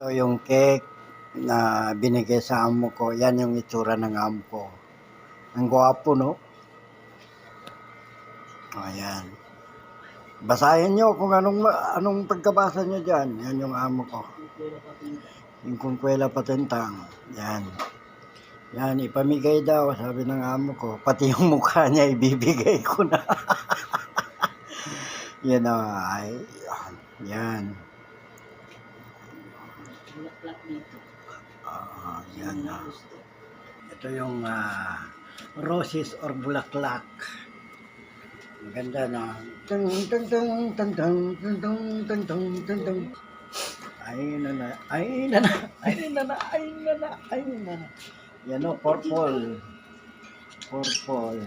Ito yung cake na binigay sa amo ko. Yan yung itsura ng amo ko. Ang gwapo, no? Ayan. Basahin nyo kung anong pagkabasa nyo dyan. Yan yung amo ko. Yung Consuela Patentang. Yan. Yan, ipamigay daw, sabi ng amo ko. Pati yung mukha niya, ibibigay ko na. Yan o. Yan. Yan na. Ito yung roses or bulaklak. Maganda na. Tung tung tung tung tung tung tung tung tung tung. Ay na na, ay na na, ay na na, ay na na, ay na na. Yan o, purple. Purple.